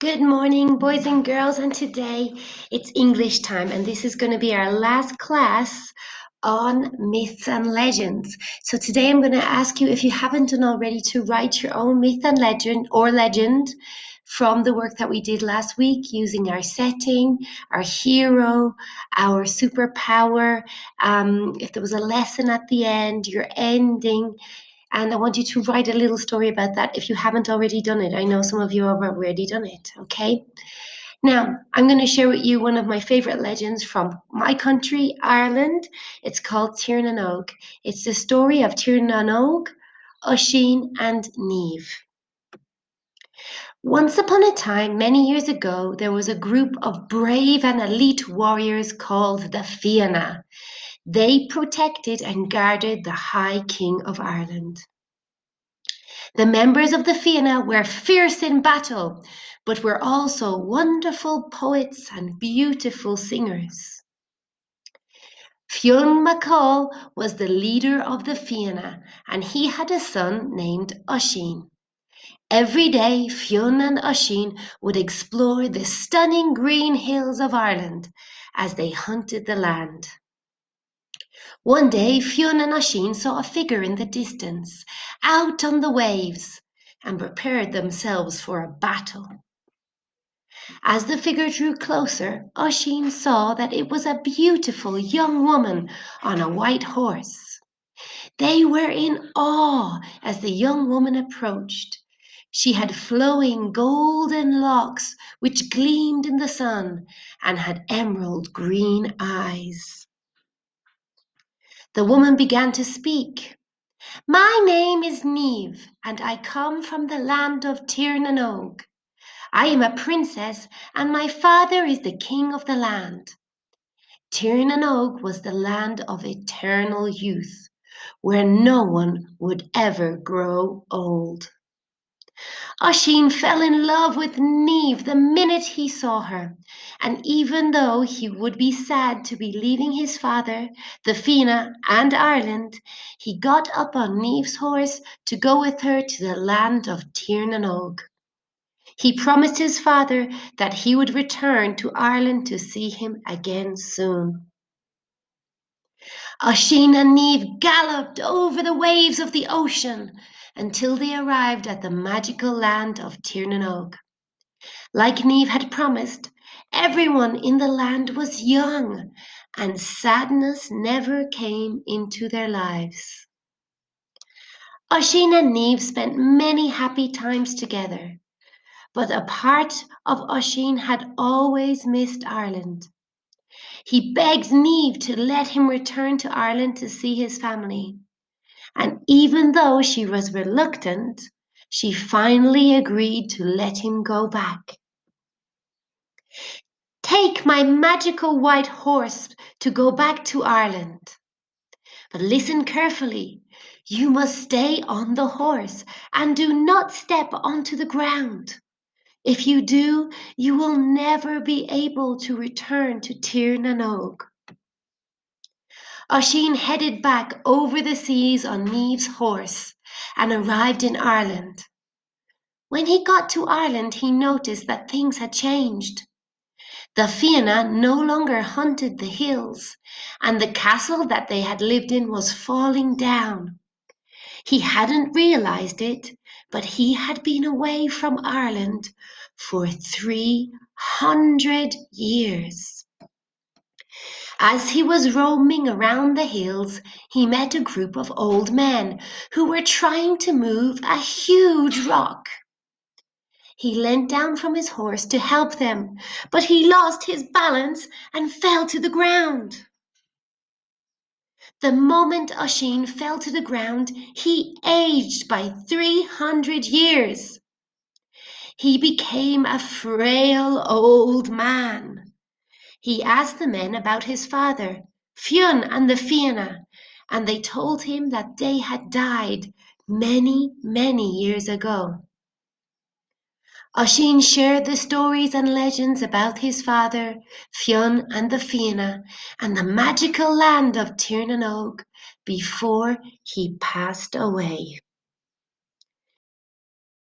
Good morning, boys and girls, and today it's English time, and this is going to be our last class on myths and legends. So today I'm going to ask you, if you haven't done already, to write your own myth and legend from the work that we did last week using our setting, our hero, our superpower, if there was a lesson at the end, your ending. And I want you to write a little story about that if you haven't already done it. I know some of you have already done it, okay? Now, I'm going to share with you one of my favorite legends from my country, Ireland. It's called Tír na nÓg. It's the story of Tír na nÓg, Oisín, and Niamh. Once upon a time, many years ago, there was a group of brave and elite warriors called the Fianna. They protected and guarded the High King of Ireland. The members of the Fianna were fierce in battle, but were also wonderful poets and beautiful singers. Fionn McCall was the leader of the Fianna, and he had a son named Oisín. Every day, Fionn and Oisín would explore the stunning green hills of Ireland as they hunted the land. One day, Fionn and Oisín saw a figure in the distance, out on the waves, and prepared themselves for a battle. As the figure drew closer, Oisín saw that it was a beautiful young woman on a white horse. They were in awe as the young woman approached. She had flowing golden locks which gleamed in the sun and had emerald green eyes. The woman began to speak. "My name is Niamh, and I come from the land of Tír na nÓg. I am a princess, and my father is the king of the land." Tír na nÓg was the land of eternal youth, where no one would ever grow old. Oisín fell in love with Niamh the minute he saw her, and even though he would be sad to be leaving his father, the Fianna, and Ireland, he got up on Niamh's horse to go with her to the land of Tír na nÓg. He promised his father that he would return to Ireland to see him again soon. Oisín and Niamh galloped over the waves of the ocean until they arrived at the magical land of Tír na nÓg. Like Niamh had promised, everyone in the land was young, and sadness never came into their lives. Oisín and Niamh spent many happy times together, but a part of Oisín had always missed Ireland. He begged Niamh to let him return to Ireland to see his family, and even though she was reluctant, she finally agreed to let him go back. "Take my magical white horse to go back to Ireland. But listen carefully. You must stay on the horse and do not step onto the ground. If you do, you will never be able to return to Tír na nÓg." Oisín headed back over the seas on Niamh's horse and arrived in Ireland. When he got to Ireland, he noticed that things had changed. The Fianna no longer hunted the hills, and the castle that they had lived in was falling down. He hadn't realized it, but he had been away from Ireland for 300 years. As he was roaming around the hills, he met a group of old men who were trying to move a huge rock. He leant down from his horse to help them, but he lost his balance and fell to the ground. The moment Oisín fell to the ground, he aged by 300 years. He became a frail old man. He asked the men about his father, Fionn and the Fianna, and they told him that they had died many, many years ago. Oisín shared the stories and legends about his father, Fionn and the Fianna, and the magical land of Tír na nÓg before he passed away.